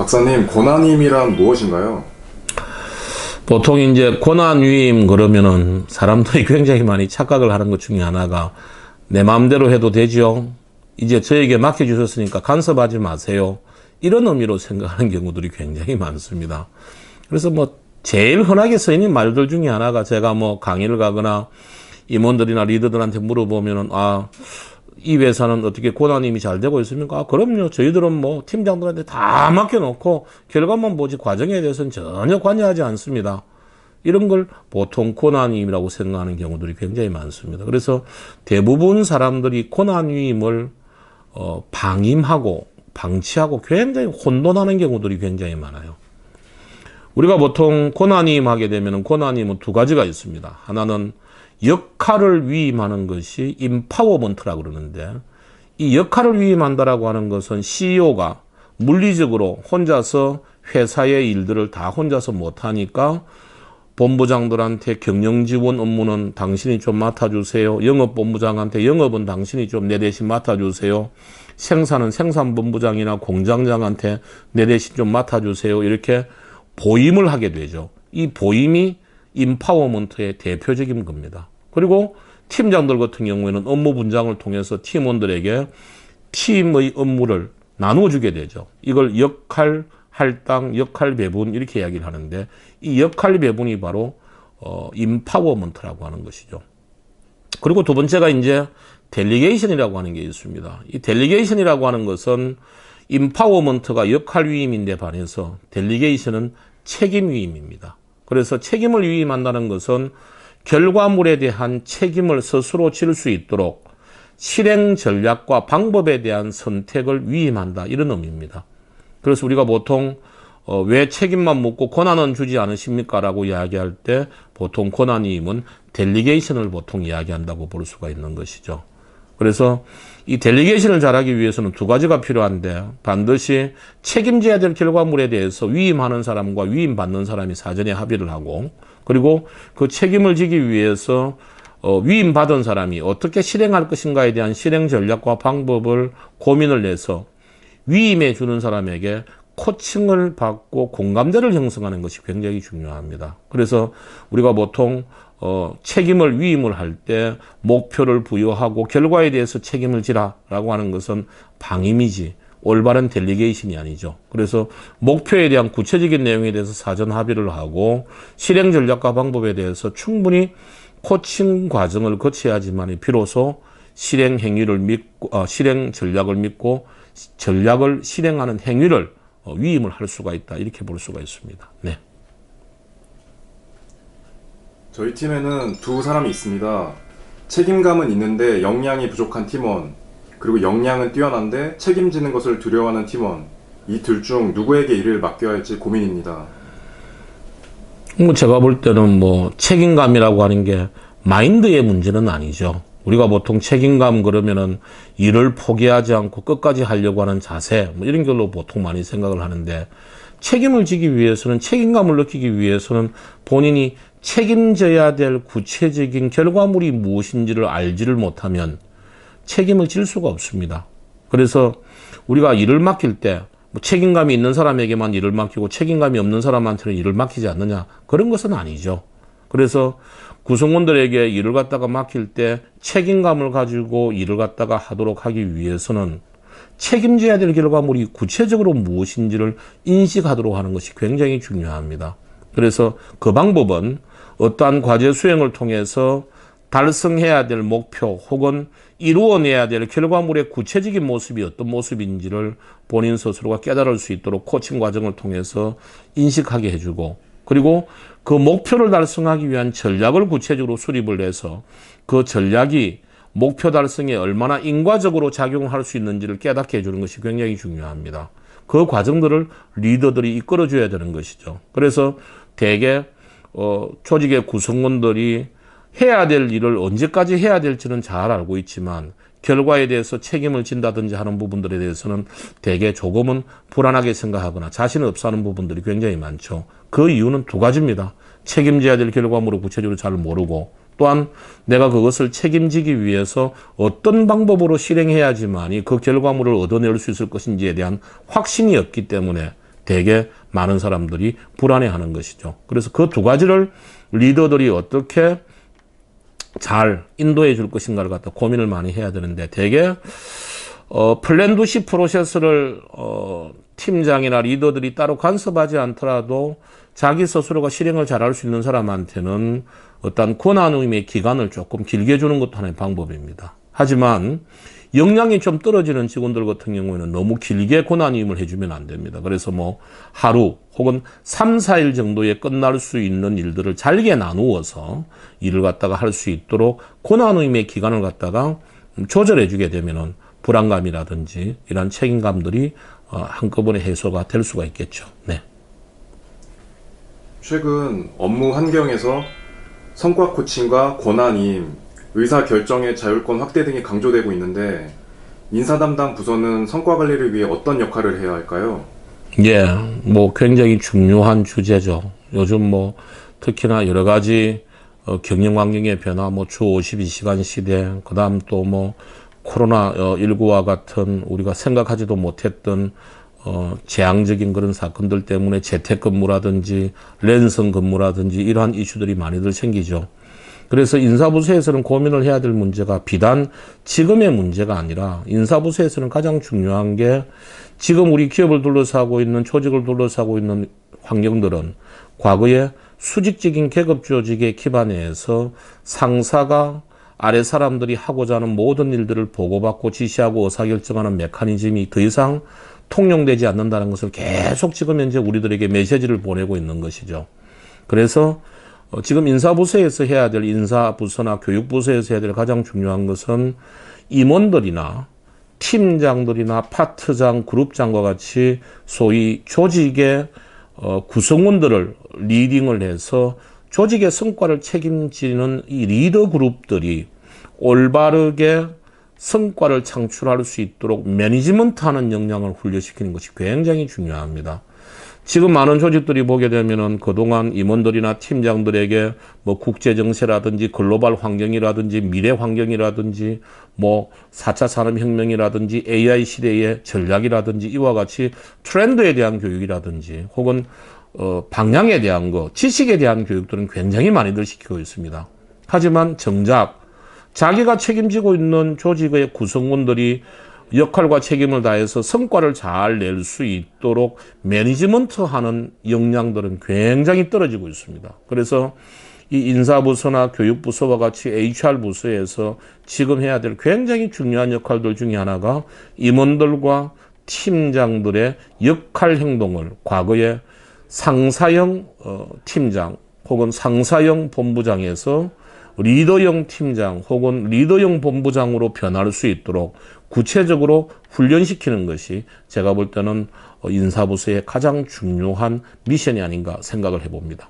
박사님, 권한임이란 무엇인가요? 보통 이제 권한위임 그러면은 사람들이 굉장히 많이 착각을 하는 것 중에 하나가 내 마음대로 해도 되죠. 이제 저에게 맡겨주셨으니까 간섭하지 마세요. 이런 의미로 생각하는 경우들이 굉장히 많습니다. 그래서 뭐 제일 흔하게 쓰이는 말들 중에 하나가 제가 뭐 강의를 가거나 임원들이나 리더들한테 물어보면은 이 회사는 어떻게 권한임이 잘 되고 있습니까? 그럼요. 저희들은 뭐 팀장들한테 다 맡겨놓고 결과만 보지 과정에 대해서는 전혀 관여하지 않습니다. 이런 걸 보통 권한임이라고 생각하는 경우들이 굉장히 많습니다. 그래서 대부분 사람들이 권한임을 방임하고 방치하고 굉장히 혼돈하는 경우들이 굉장히 많아요. 우리가 보통 권한임 하게 되면 권한임은 두 가지가 있습니다. 하나는 역할을 위임하는 것이 임파워먼트라고 그러는데, 이 역할을 위임한다라고 하는 것은 CEO가 물리적으로 혼자서 회사의 일들을 다 혼자서 못하니까 본부장들한테 경영 지원 업무는 당신이 좀 맡아주세요. 영업본부장한테 영업은 당신이 좀 내 대신 맡아주세요. 생산은 생산본부장이나 공장장한테 내 대신 좀 맡아주세요. 이렇게 보임을 하게 되죠. 이 보임이 임파워먼트의 대표적인 겁니다. 그리고 팀장들 같은 경우에는 업무 분장을 통해서 팀원들에게 팀의 업무를 나눠주게 되죠. 이걸 역할, 할당, 역할 배분 이렇게 이야기를 하는데, 이 역할 배분이 바로 임파워먼트라고 하는 것이죠. 그리고 두 번째가 이제 델리게이션이라고 하는 게 있습니다. 이 델리게이션이라고 하는 것은 임파워먼트가 역할 위임인데 반해서 델리게이션은 책임 위임입니다. 그래서 책임을 위임한다는 것은 결과물에 대한 책임을 스스로 질 수 있도록 실행 전략과 방법에 대한 선택을 위임한다, 이런 의미입니다. 그래서 우리가 보통 왜 책임만 묻고 권한은 주지 않으십니까? 라고 이야기할 때 보통 권한위임은 델리게이션을 보통 이야기한다고 볼 수가 있는 것이죠. 그래서 이 델리게이션을 잘하기 위해서는 두 가지가 필요한데, 반드시 책임져야 될 결과물에 대해서 위임하는 사람과 위임받는 사람이 사전에 합의를 하고, 그리고 그 책임을 지기 위해서 위임받은 사람이 어떻게 실행할 것인가에 대한 실행 전략과 방법을 고민을 내서 위임해 주는 사람에게 코칭을 받고 공감대를 형성하는 것이 굉장히 중요합니다. 그래서 우리가 보통 책임을 위임을 할 때 목표를 부여하고 결과에 대해서 책임을 지라라고 하는 것은 방임이지 올바른 델리게이션이 아니죠. 그래서 목표에 대한 구체적인 내용에 대해서 사전 합의를 하고 실행 전략과 방법에 대해서 충분히 코칭 과정을 거쳐야지만 비로소 실행 행위를 믿고 실행 전략을 믿고 전략을 실행하는 행위를 위임을 할 수가 있다, 이렇게 볼 수가 있습니다. 네. 저희 팀에는 두 사람이 있습니다. 책임감은 있는데 역량이 부족한 팀원, 그리고 역량은 뛰어난데 책임지는 것을 두려워하는 팀원, 이 둘 중 누구에게 일을 맡겨야 할지 고민입니다. 제가 볼 때는 책임감이라고 하는 게 마인드의 문제는 아니죠. 우리가 보통 책임감 그러면은 일을 포기하지 않고 끝까지 하려고 하는 자세, 이런 걸로 보통 많이 생각을 하는데, 책임을 지기 위해서는, 책임감을 느끼기 위해서는 본인이 책임져야 될 구체적인 결과물이 무엇인지를 알지를 못하면 책임을 질 수가 없습니다. 그래서 우리가 일을 맡길 때 책임감이 있는 사람에게만 일을 맡기고 책임감이 없는 사람한테는 일을 맡기지 않느냐, 그런 것은 아니죠. 그래서 구성원들에게 일을 갖다가 맡길 때 책임감을 가지고 일을 갖다가 하도록 하기 위해서는 책임져야 될 결과물이 구체적으로 무엇인지를 인식하도록 하는 것이 굉장히 중요합니다. 그래서 그 방법은 어떠한 과제 수행을 통해서 달성해야 될 목표 혹은 이루어내야 될 결과물의 구체적인 모습이 어떤 모습인지를 본인 스스로가 깨달을 수 있도록 코칭 과정을 통해서 인식하게 해주고, 그리고 그 목표를 달성하기 위한 전략을 구체적으로 수립을 해서 그 전략이 목표 달성에 얼마나 인과적으로 작용할 수 있는지를 깨닫게 해주는 것이 굉장히 중요합니다. 그 과정들을 리더들이 이끌어줘야 되는 것이죠. 그래서 대개 조직의 구성원들이 해야 될 일을 언제까지 해야 될지는 잘 알고 있지만 결과에 대해서 책임을 진다든지 하는 부분들에 대해서는 대개 조금은 불안하게 생각하거나 자신 없어 하는 부분들이 굉장히 많죠. 그 이유는 두 가지입니다. 책임져야 될 결과물을 구체적으로 잘 모르고, 또한 내가 그것을 책임지기 위해서 어떤 방법으로 실행해야지만이 그 결과물을 얻어낼 수 있을 것인지에 대한 확신이 없기 때문에 되게 많은 사람들이 불안해하는 것이죠. 그래서 그 두 가지를 리더들이 어떻게 잘 인도해 줄 것인가를 갖다 고민을 많이 해야 되는데, 되게 플랜 C 프로세스를 팀장이나 리더들이 따로 간섭하지 않더라도 자기 스스로가 실행을 잘할 수 있는 사람한테는 어떤 권한의임의 기간을 조금 길게 주는 것도 하나의 방법입니다. 하지만 역량이 좀 떨어지는 직원들 같은 경우에는 너무 길게 권한의임을 해주면 안 됩니다. 그래서 뭐 하루 혹은 3, 4일 정도에 끝날 수 있는 일들을 잘게 나누어서 일을 갖다가 할 수 있도록 권한의임의 기간을 갖다가 조절해 주게 되면은 불안감이라든지 이런 책임감들이 한꺼번에 해소가 될 수가 있겠죠. 네. 최근 업무 환경에서 성과 코칭과 권한임, 의사 결정의 자율권 확대 등이 강조되고 있는데, 인사 담당 부서는 성과 관리를 위해 어떤 역할을 해야 할까요? 예, 뭐 굉장히 중요한 주제죠. 요즘 뭐 특히나 여러 가지 경영 환경의 변화, 뭐 주 52시간 시대, 그다음 또 뭐 코로나19와 같은 우리가 생각하지도 못했던 재앙적인 그런 사건들 때문에 재택근무라든지 랜선 근무라든지 이러한 이슈들이 많이들 생기죠. 그래서 인사부서에서는 고민을 해야 될 문제가 비단 지금의 문제가 아니라, 인사부서에서는 가장 중요한 게 지금 우리 기업을 둘러싸고 있는, 조직을 둘러싸고 있는 환경들은 과거에 수직적인 계급 조직에 기반해서 상사가 아래 사람들이 하고자 하는 모든 일들을 보고받고 지시하고 의사결정하는 메커니즘이 더 이상 통용되지 않는다는 것을 계속 지금 현재 우리들에게 메시지를 보내고 있는 것이죠. 그래서 지금 인사부서에서 해야 될, 인사부서나 교육부서에서 해야 될 가장 중요한 것은 임원들이나 팀장들이나 파트장, 그룹장과 같이 소위 조직의 구성원들을 리딩을 해서 조직의 성과를 책임지는 이 리더 그룹들이 올바르게 성과를 창출할 수 있도록 매니지먼트하는 역량을 훈련시키는 것이 굉장히 중요합니다. 지금 많은 조직들이 보게 되면은 그동안 임원들이나 팀장들에게 뭐 국제 정세라든지 글로벌 환경이라든지 미래 환경이라든지 뭐 4차 산업혁명이라든지 AI 시대의 전략이라든지 이와 같이 트렌드에 대한 교육이라든지 혹은 방향에 대한 거, 지식에 대한 교육들은 굉장히 많이들 시키고 있습니다. 하지만 정작 자기가 책임지고 있는 조직의 구성원들이 역할과 책임을 다해서 성과를 잘 낼 수 있도록 매니지먼트하는 역량들은 굉장히 떨어지고 있습니다. 그래서 이 인사부서나 교육부서와 같이 HR부서에서 지금 해야 될 굉장히 중요한 역할들 중에 하나가 임원들과 팀장들의 역할 행동을 과거에 상사형 팀장 혹은 상사형 본부장에서 리더형 팀장 혹은 리더형 본부장으로 변할 수 있도록 구체적으로 훈련시키는 것이 제가 볼 때는 인사부서의 가장 중요한 미션이 아닌가 생각을 해봅니다.